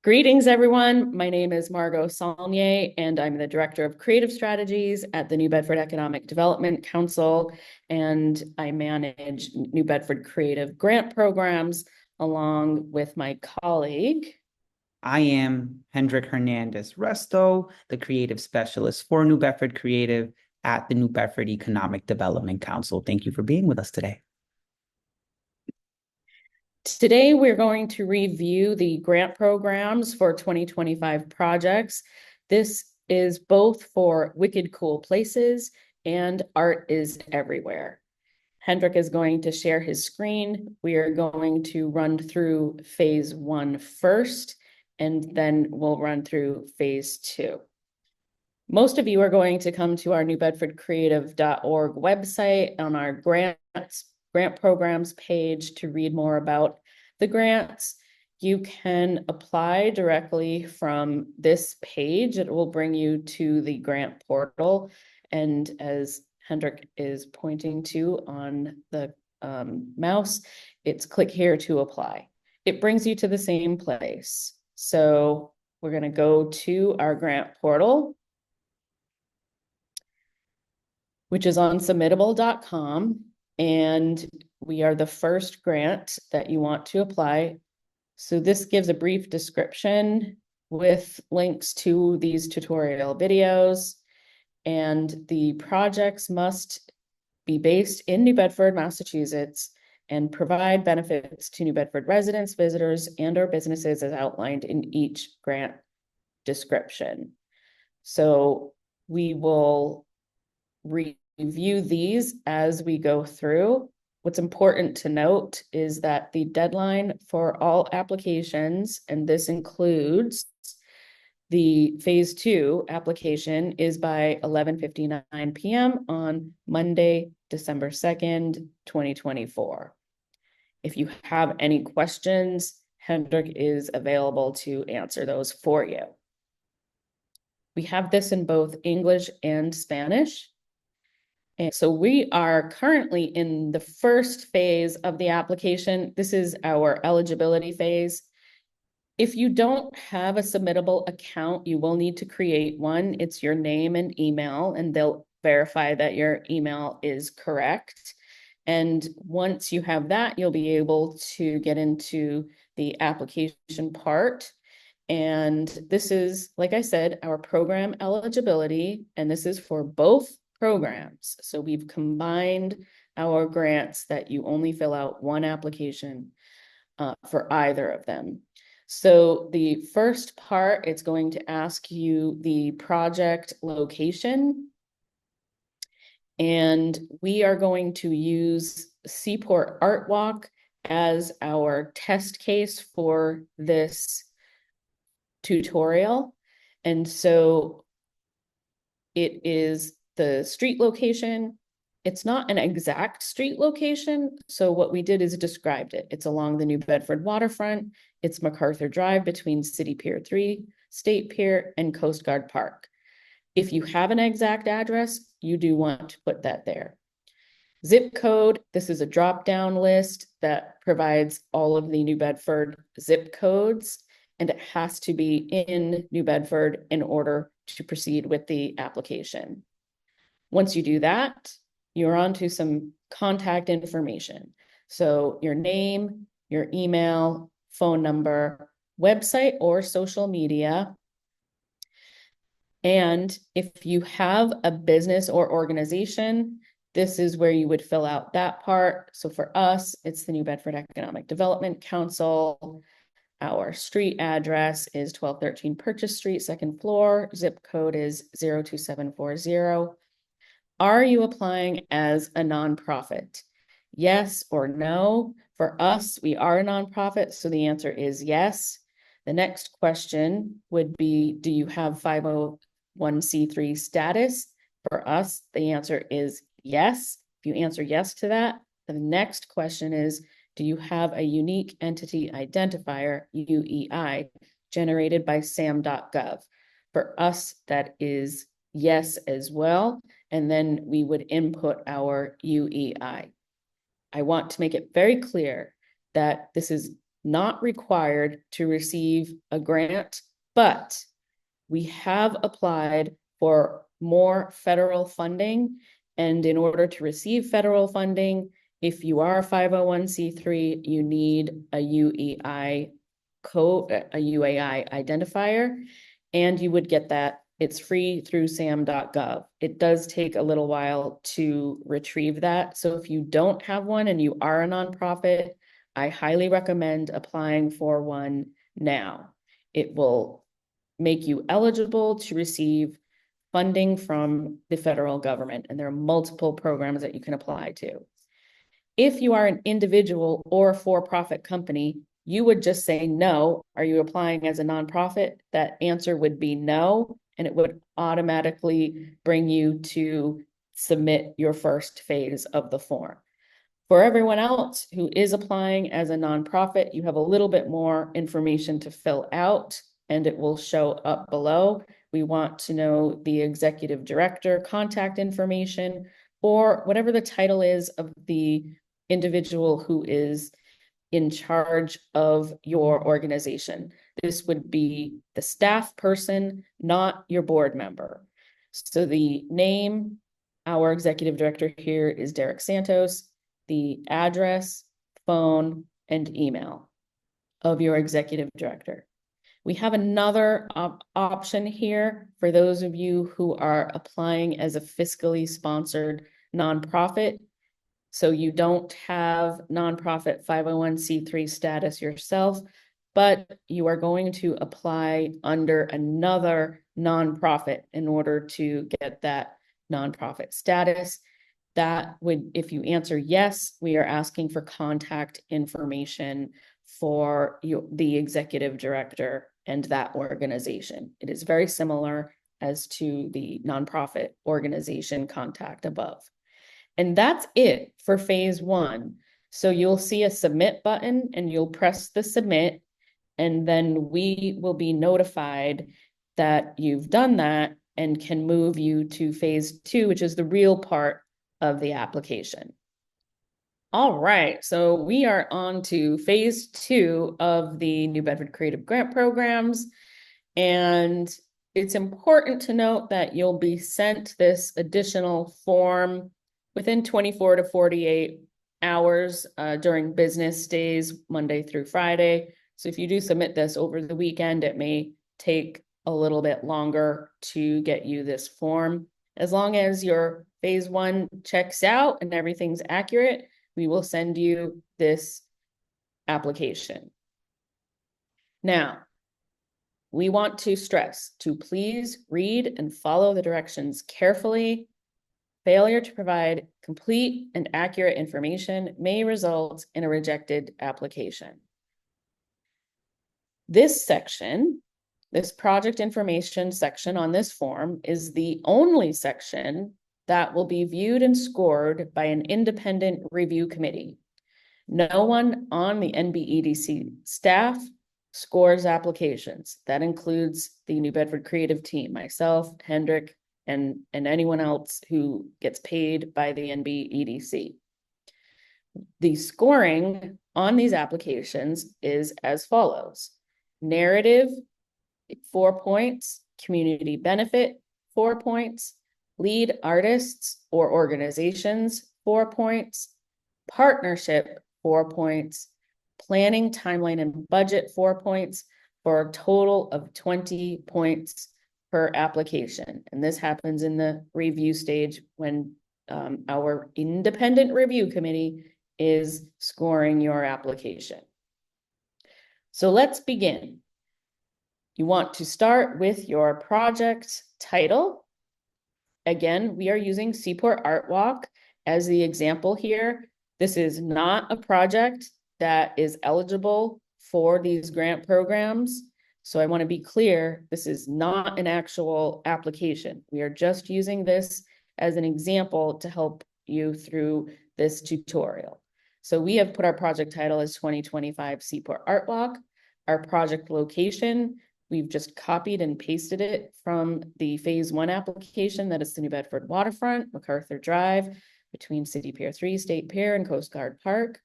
Greetings, everyone. My name is Margot Saulnier, and I'm the Director of Creative Strategies at the New Bedford Economic Development Council, and I manage New Bedford Creative Grant Programs along with my colleague. I am Hendrik Hernandez Resto, the creative specialist for New Bedford Creative at the New Bedford Economic Development Council. Thank you for being with us today. Today, we're going to review the grant programs for 2025 projects. This is both for Wicked Cool Places and Art is Everywhere. Hendrik is going to share his screen. We are going to run through phase 1 first, and then we'll run through phase 2. Most of you are going to come to our newbedfordcreative.org website on our grant programs page to read more about the grants. You can apply directly from this page. It will bring you to the grant portal. And as Hendrik is pointing to on the mouse, it's click here to apply. It brings you to the same place. So we're going to go to our grant portal, which is on submittable.com. And we are the first grant that you want to apply. So this gives a brief description with links to these tutorial videos. And the projects must be based in New Bedford, Massachusetts, and provide benefits to New Bedford residents, visitors, and/or businesses as outlined in each grant description. So we will review these as we go through. What's important to note is that the deadline for all applications, and this includes the phase 2 application, is by 11:59 p.m. on Monday, December 2nd, 2024. If you have any questions, Hendrik is available to answer those for you. We have this in both English and Spanish. And so we are currently in the first phase of the application. This is our eligibility phase. If you don't have a submittable account, you will need to create one. It's your name and email, and they'll verify that your email is correct. And once you have that, you'll be able to get into the application part. And this is, like I said, our program eligibility, and this is for both programs. So we've combined our grants that you only fill out one application for either of them. So the first part, it's going to ask you the project location. And we are going to use Seaport Art Walk as our test case for this tutorial. And so it is the street location. It's not an exact street location. So what we did is described it. It's along the New Bedford waterfront. It's MacArthur Drive between City Pier 3, State Pier, and Coast Guard Park. If you have an exact address, you do want to put that there. Zip code, this is a drop-down list that provides all of the New Bedford zip codes, and it has to be in New Bedford in order to proceed with the application. Once you do that, you're on to some contact information. So your name, your email, phone number, website, or social media. And if you have a business or organization, this is where you would fill out that part. So for us, it's the New Bedford Economic Development Council. Our street address is 1213 Purchase Street, second floor. Zip code is 02740. Are you applying as a nonprofit? Yes or no? For us, we are a nonprofit, so the answer is yes. The next question would be, do you have 501c3 status? For us, the answer is yes. If you answer yes to that, the next question is, do you have a unique entity identifier, UEI, generated by sam.gov? For us, that is yes as well. And then we would input our UEI. I want to make it very clear that this is not required to receive a grant, but we have applied for more federal funding. And in order to receive federal funding, if you are a 501c3, you need a UEI code, a UAI identifier, and you would get that. It's free through sam.gov. It does take a little while to retrieve that. So if you don't have one and you are a nonprofit, I highly recommend applying for one now. It will make you eligible to receive funding from the federal government, and there are multiple programs that you can apply to. If you are an individual or a for-profit company, you would just say no. Are you applying as a nonprofit? That answer would be no, and it would automatically bring you to submit your first phase of the form. For everyone else who is applying as a nonprofit, you have a little bit more information to fill out, and it will show up below. We want to know the executive director contact information, or whatever the title is of the individual who is in charge of your organization. This would be the staff person, not your board member. So the name, our executive director here is Derek Santos, the address, phone, and email of your executive director. We have another option here for those of you who are applying as a fiscally sponsored nonprofit. So you don't have nonprofit 501c3 status yourself, but you are going to apply under another nonprofit in order to get that nonprofit status. That would, if you answer yes, we are asking for contact information for the executive director and that organization. It is very similar as to the nonprofit organization contact above. And that's it for phase one. So you'll see a submit button and you'll press the submit, and then we will be notified that you've done that and can move you to phase two, which is the real part of the application. All right, so we are on to phase two of the New Bedford Creative Grant Programs. And it's important to note that you'll be sent this additional form within 24 to 48 hours during business days, Monday through Friday. So if you do submit this over the weekend, it may take a little bit longer to get you this form. As long as your phase one checks out and everything's accurate, we will send you this application. Now, we want to stress to please read and follow the directions carefully. Failure to provide complete and accurate information may result in a rejected application. This section, this project information section on this form, is the only section that will be viewed and scored by an independent review committee. No one on the NBEDC staff scores applications. That includes the New Bedford Creative team, myself, Hendrik, and anyone else who gets paid by the NBEDC. The scoring on these applications is as follows: narrative, 4 points; community benefit, 4 points; lead artists or organizations, 4 points; partnership, 4 points; planning, timeline, and budget, 4 points, for a total of 20 points per application. And this happens in the review stage when our independent review committee is scoring your application. So let's begin. You want to start with your project title. Again, we are using Seaport Art Walk as the example here. This is not a project that is eligible for these grant programs. So I want to be clear, this is not an actual application. We are just using this as an example to help you through this tutorial. So we have put our project title as 2025 Seaport Art Walk. Our project location, we've just copied and pasted it from the phase one application. That is the New Bedford Waterfront, MacArthur Drive, between City Pier 3, State Pier, and Coast Guard Park.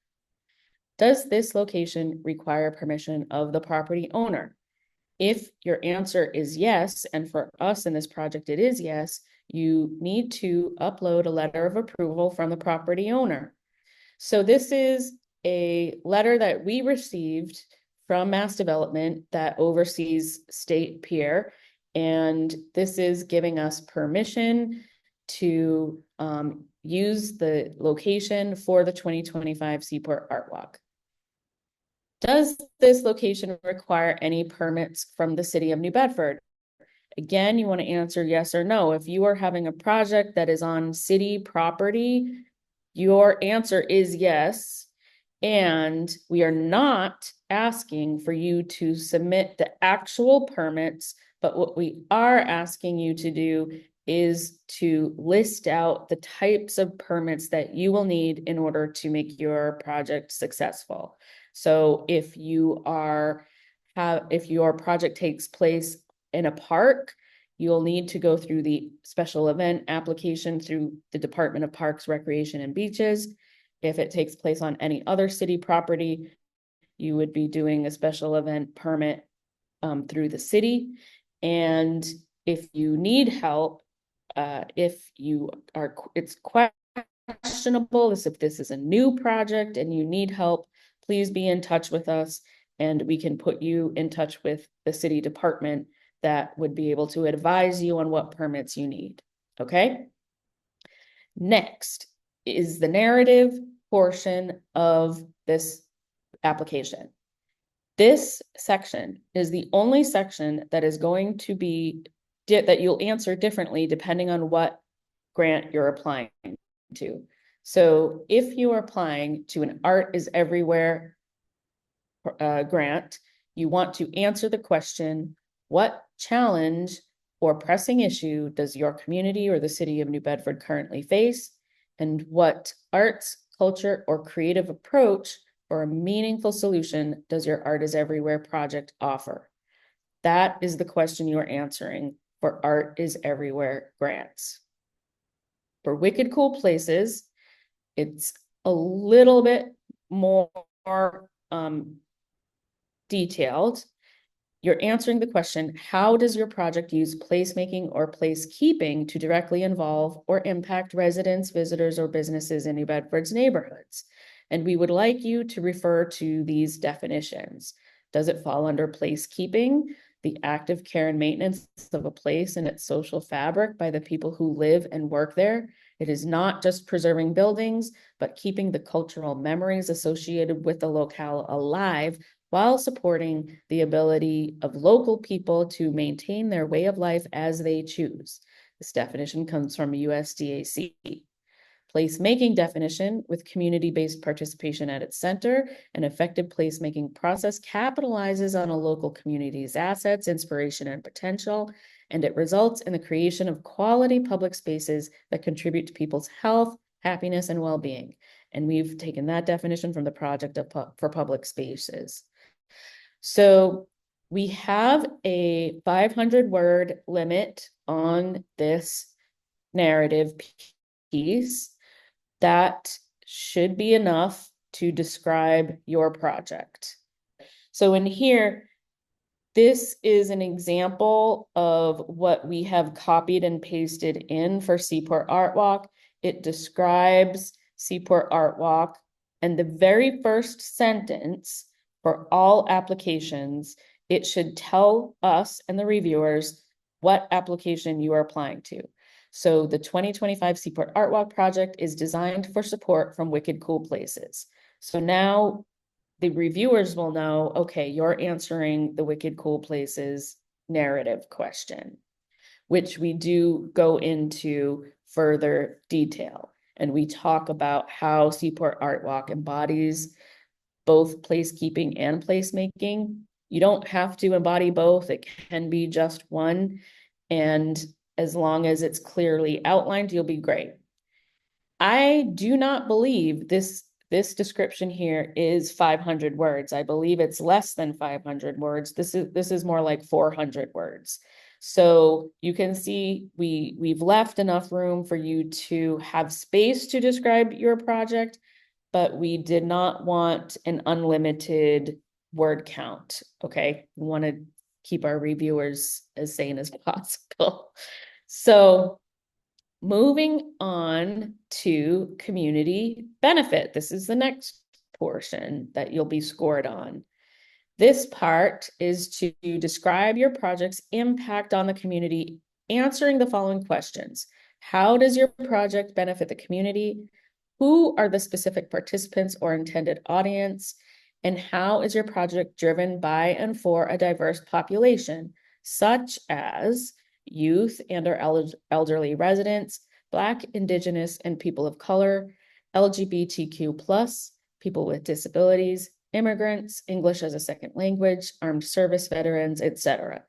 Does this location require permission of the property owner? If your answer is yes, and for us in this project it is yes, you need to upload a letter of approval from the property owner. So this is a letter that we received from Mass Development that oversees state peer, and this is giving us permission to use the location for the 2025 Seaport Art Walk. Does this location require any permits from the city of New Bedford? Again, you want to answer yes or no. If you are having a project that is on city property, your answer is yes. And we are not asking for you to submit the actual permits, but what we are asking you to do is to list out the types of permits that you will need in order to make your project successful. So if your project takes place in a park, you'll need to go through the special event application through the Department of Parks, Recreation, and Beaches. If it takes place on any other city property, you would be doing a special event permit through the city. And if you need help, it's questionable as if this is a new project and you need help, please be in touch with us and we can put you in touch with the city department that would be able to advise you on what permits you need, okay? Next is the narrative portion of this application. This section is the only section that is going to be, that you'll answer differently depending on what grant you're applying to. So if you are applying to an Art is Everywhere grant, you want to answer the question, what challenge or pressing issue does your community or the city of New Bedford currently face? And what arts, culture, or creative approach or a meaningful solution does your Art is Everywhere project offer? That is the question you are answering for Art is Everywhere grants. For Wicked Cool Places, it's a little bit more detailed. You're answering the question, how does your project use placemaking or placekeeping to directly involve or impact residents, visitors, or businesses in New Bedford's neighborhoods? And we would like you to refer to these definitions. Does it fall under placekeeping, the active care and maintenance of a place and its social fabric by the people who live and work there? It is not just preserving buildings, but keeping the cultural memories associated with the locale alive while supporting the ability of local people to maintain their way of life as they choose. This definition comes from USDAC. Placemaking definition, with community-based participation at its center, an effective placemaking process capitalizes on a local community's assets, inspiration, and potential, and it results in the creation of quality public spaces that contribute to people's health, happiness, and well-being. And we've taken that definition from the Project for Public Spaces. So we have a 500-word limit on this narrative piece. That should be enough to describe your project. So in here, this is an example of what we have copied and pasted in for Seaport Art Walk. It describes Seaport Art Walk, and the very first sentence for all applications, it should tell us and the reviewers what application you are applying to. So the 2025 Seaport Art Walk project is designed for support from Wicked Cool Places. So now the reviewers will know, okay, you're answering the Wicked Cool Places narrative question, which we do go into further detail. And we talk about how Seaport Art Walk embodies both placekeeping and placemaking. You don't have to embody both. It can be just one. And as long as it's clearly outlined, you'll be great. I do not believe this description here is 500 words. I believe it's less than 500 words. This is more like 400 words. So you can see we've left enough room for you to have space to describe your project, but we did not want an unlimited word count, okay? We want to keep our reviewers as sane as possible. So moving on to community benefit. This is the next portion that you'll be scored on. This part is to describe your project's impact on the community, answering the following questions. How does your project benefit the community? Who are the specific participants or intended audience? And how is your project driven by and for a diverse population, such as youth and or elderly residents, Black, Indigenous, and people of color, LGBTQ+, people with disabilities, immigrants, English as a second language, armed service veterans, etc.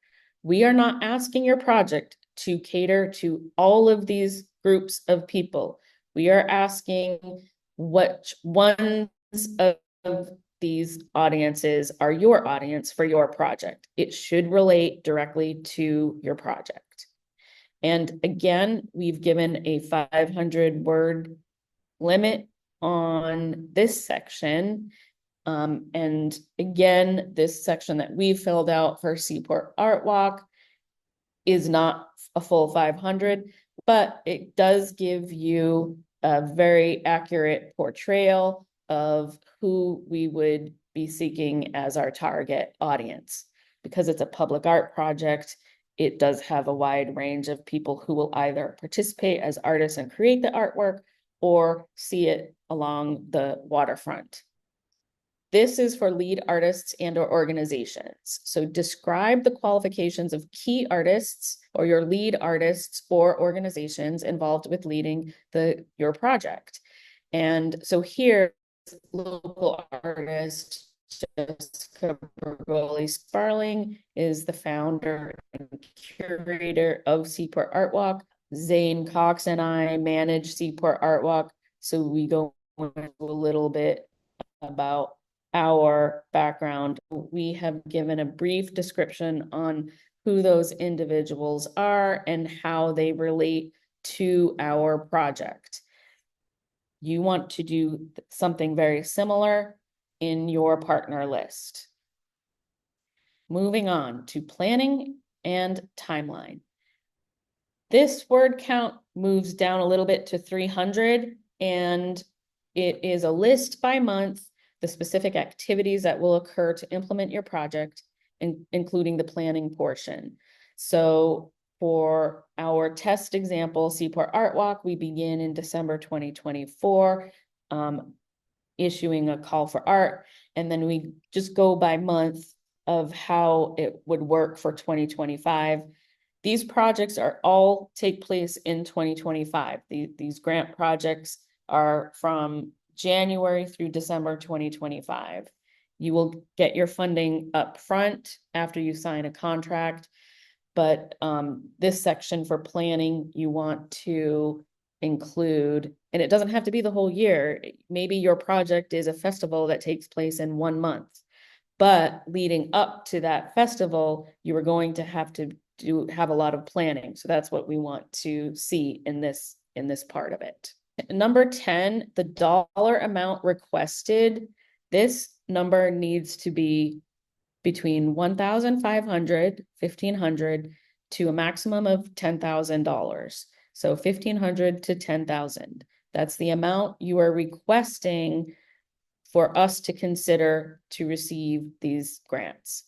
We are not asking your project to cater to all of these groups of people. We are asking which ones of these audiences are your audience for your project. It should relate directly to your project. And again, we've given a 500-word limit on this section. And again, this section that we filled out for Seaport Art Walk is not a full 500, but it does give you a very accurate portrayal of who we would be seeking as our target audience. Because it's a public art project, it does have a wide range of people who will either participate as artists and create the artwork or see it along the waterfront. This is for lead artists and or organizations. So describe the qualifications of key artists or your lead artists or organizations involved with leading your project. And so here, local artist Jessica Bergoli Sparling is the founder and curator of Seaport Art Walk. Zane Cox and I manage Seaport Art Walk. So we go into a little bit about our background. We have given a brief description on who those individuals are and how they relate to our project. You want to do something very similar in your partner list. Moving on to planning and timeline. This word count moves down a little bit to 300, and it is a list by month, the specific activities that will occur to implement your project, including the planning portion. So for our test example, Seaport Art Walk, we begin in December 2024, issuing a call for art, and then we just go by month of how it would work for 2025. These projects are all take place in 2025. These grant projects are from January through December 2025. You will get your funding up front after you sign a contract, but this section for planning, you want to include, and it doesn't have to be the whole year. Maybe your project is a festival that takes place in 1 month, but leading up to that festival, you are going to have a lot of planning. So that's what we want to see in this part of it. Number 10, the dollar amount requested. This number needs to be between $1,500, $1,500 to a maximum of $10,000. So $1,500 to $10,000. That's the amount you are requesting for us to consider to receive these grants.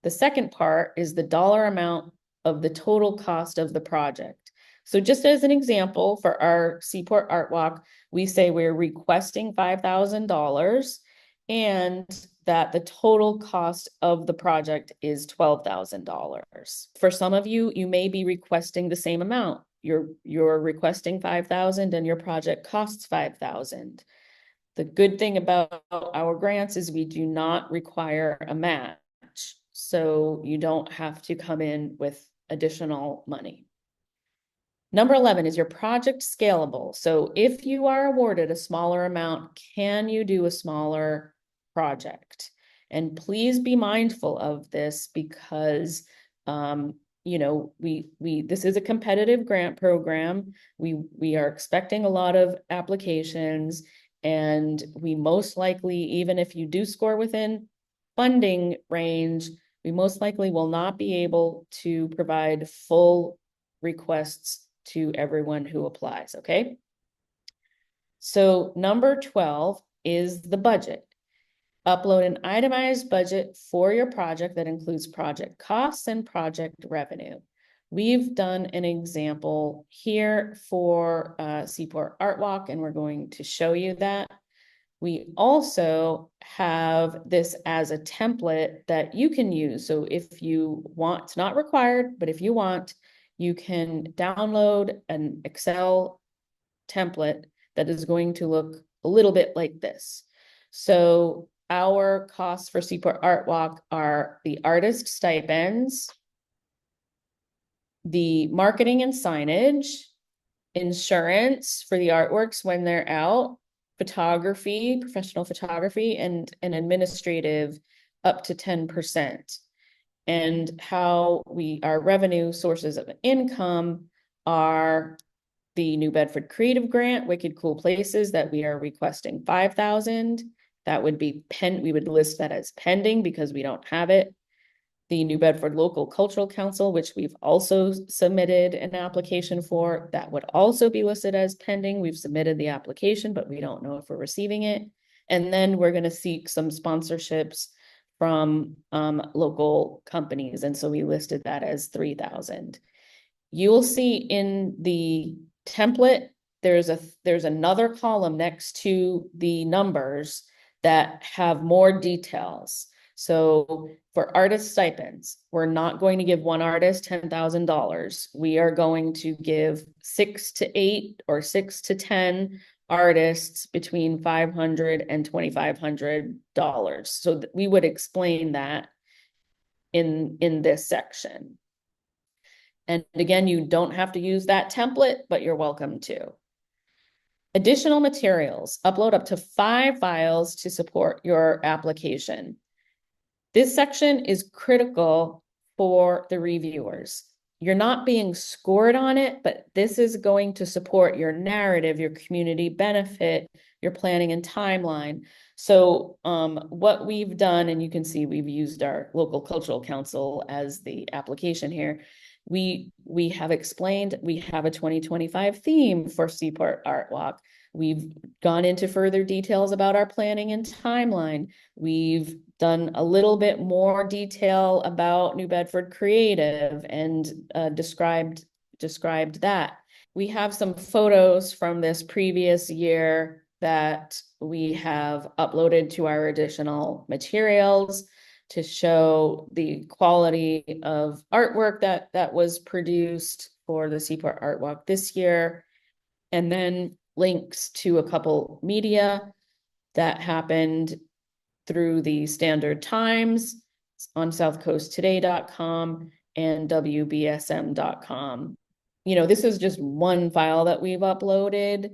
The second part is the dollar amount of the total cost of the project. So just as an example, for our Seaport Art Walk, we say we're requesting $5,000 and that the total cost of the project is $12,000. For some of you, you may be requesting the same amount. You're requesting $5,000 and your project costs $5,000. The good thing about our grants is we do not require a match, so you don't have to come in with additional money. Number 11, is your project scalable? So if you are awarded a smaller amount, can you do a smaller project? And please be mindful of this because, you know, this is a competitive grant program. We are expecting a lot of applications, And we most likely, even if you do score within funding range, we most likely will not be able to provide full requests to everyone who applies, okay? So number 12 is the budget. Upload an itemized budget for your project that includes project costs and project revenue. We've done an example here for Seaport Art Walk, and we're going to show you that. We also have this as a template that you can use. So if you want, it's not required, but if you want, you can download an Excel template that is going to look a little bit like this. So our costs for Seaport Art Walk are the artist stipends, the marketing and signage, insurance for the artworks when they're out, photography, professional photography, and an administrative up to 10%. And how our revenue sources of income are the New Bedford Creative Grant, Wicked Cool Places, that we are requesting 5,000. That would be we would list that as pending because we don't have it. The New Bedford Local Cultural Council, which we've also submitted an application for, that would also be listed as pending. We've submitted the application, but we don't know if we're receiving it. And then we're going to seek some sponsorships from local companies. And so we listed that as 3,000. You will see in the template, there's another column next to the numbers that have more details. So for artist stipends, we're not going to give one artist $10,000. We are going to give 6 to 8 or 6 to 10 artists between $500 and $2,500. So we would explain that in this section. And again, you don't have to use that template, but you're welcome to. Additional materials, upload up to 5 files to support your application. This section is critical for the reviewers. You're not being scored on it, but this is going to support your narrative, your community benefit, your planning and timeline. So what we've done, and you can see we've used our local cultural council as the application here. We have explained we have a 2025 theme for Seaport Art Walk. We've gone into further details about our planning and timeline. We've done a little bit more detail about New Bedford Creative and described that. We have some photos from this previous year that we have uploaded to our additional materials to show the quality of artwork that was produced for the Seaport Art Walk this year. And then links to a couple media that happened through the Standard Times on southcoasttoday.com and wbsm.com. You know, this is just one file that we've uploaded.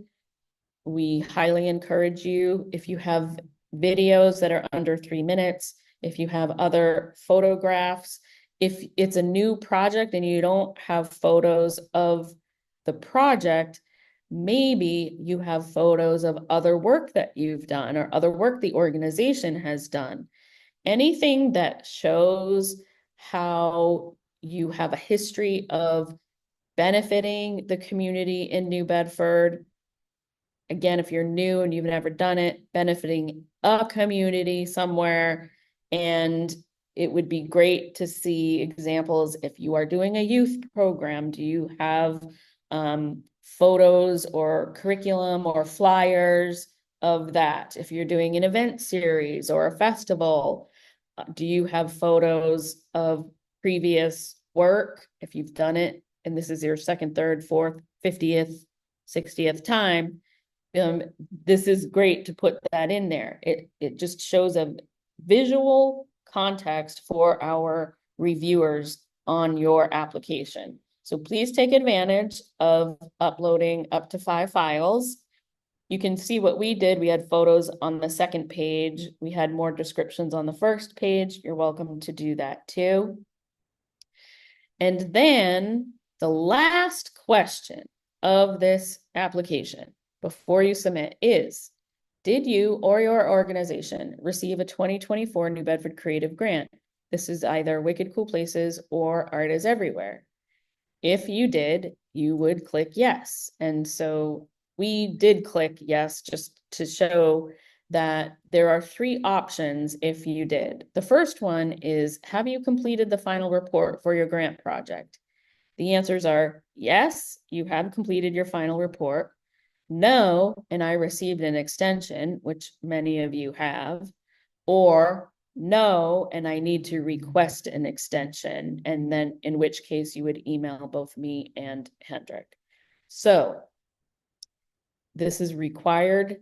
We highly encourage you, if you have videos that are under 3 minutes, if you have other photographs, if it's a new project and you don't have photos of the project, maybe you have photos of other work that you've done or other work the organization has done. Anything that shows how you have a history of benefiting the community in New Bedford. Again, if you're new and you've never done it, benefiting a community somewhere. And it would be great to see examples. If you are doing a youth program, do you have photos or curriculum or flyers of that? If you're doing an event series or a festival, do you have photos of previous work? If you've done it, and this is your second, third, fourth, 50th, 60th time, this is great to put that in there. It just shows a visual context for our reviewers on your application. So please take advantage of uploading up to 5 files. You can see what we did. We had photos on the second page. We had more descriptions on the first page. You're welcome to do that too. And then the last question of this application before you submit is, Did you or your organization receive a 2024 New Bedford Creative Grant? This is either Wicked Cool Places or Art is Everywhere. If you did, you would click yes. And so we did click yes, just to show that there are three options if you did. The first one is, have you completed the final report for your grant project? The answers are yes, you have completed your final report. No, and I received an extension, which many of you have, or no, and I need to request an extension, and then in which case you would email both me and Hendrik. So this is required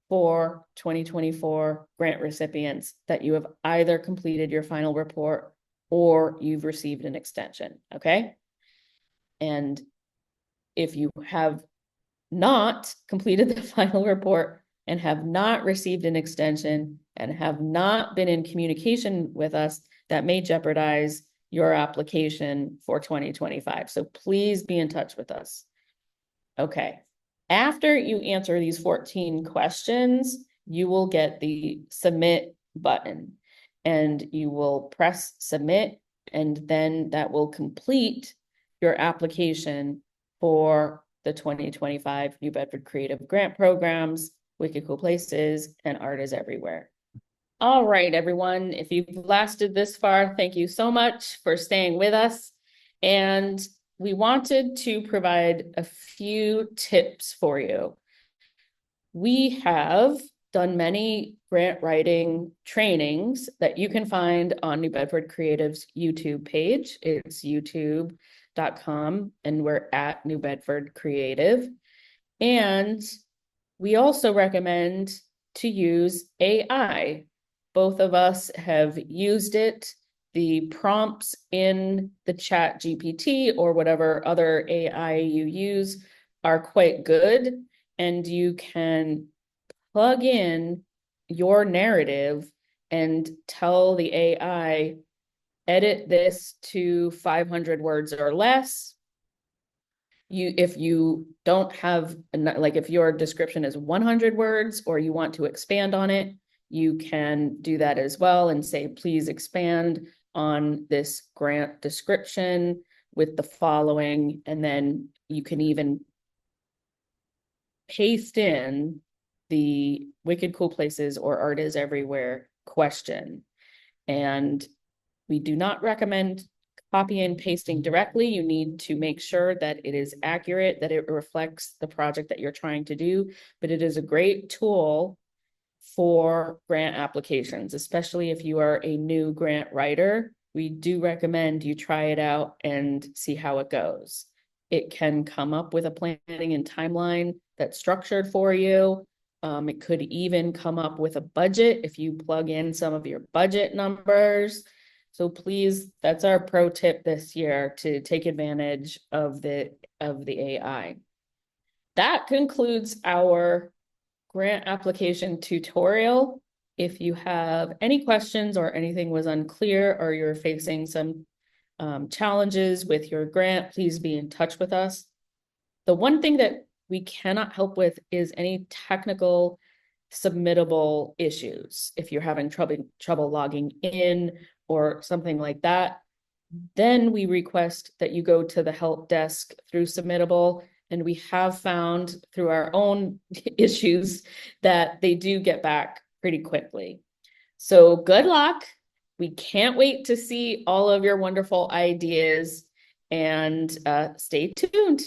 for 2024 grant recipients that you have either completed your final report or you've received an extension, okay? And if you have not completed the final report and have not received an extension and have not been in communication with us, that may jeopardize your application for 2025. So please be in touch with us. Okay. After you answer these 14 questions, you will get the submit button and you will press submit, and then that will complete your application for the 2025 New Bedford Creative Grant Programs, Wicked Cool Places, and Art is Everywhere. All right, everyone, if you've lasted this far, thank you so much for staying with us. And we wanted to provide a few tips for you. We have done many grant writing trainings that you can find on New Bedford Creative's YouTube page. It's youtube.com, and we're at New Bedford Creative. And we also recommend to use AI. Both of us have used it. The prompts in the Chat GPT or whatever other AI you use are quite good, and you can plug in your narrative and tell the AI, edit this to 500 words or less. If you don't have, like if your description is 100 words or you want to expand on it, you can do that as well and say, please expand on this grant description with the following, and then you can even paste in the Wicked Cool Places or Art is Everywhere question. And we do not recommend copying and pasting directly. You need to make sure that it is accurate, that it reflects the project that you're trying to do, but it is a great tool for grant applications, especially if you are a new grant writer. We do recommend you try it out and see how it goes. It can come up with a planning and timeline that's structured for you. It could even come up with a budget if you plug in some of your budget numbers. So please, that's our pro tip this year, to take advantage of the AI. That concludes our grant application tutorial. If you have any questions or anything was unclear or you're facing some challenges with your grant, please be in touch with us. The one thing that we cannot help with is any technical submittable issues. If you're having trouble logging in or something like that, then we request that you go to the help desk through Submittable. And we have found through our own issues that they do get back pretty quickly. So good luck. We can't wait to see all of your wonderful ideas, and stay tuned.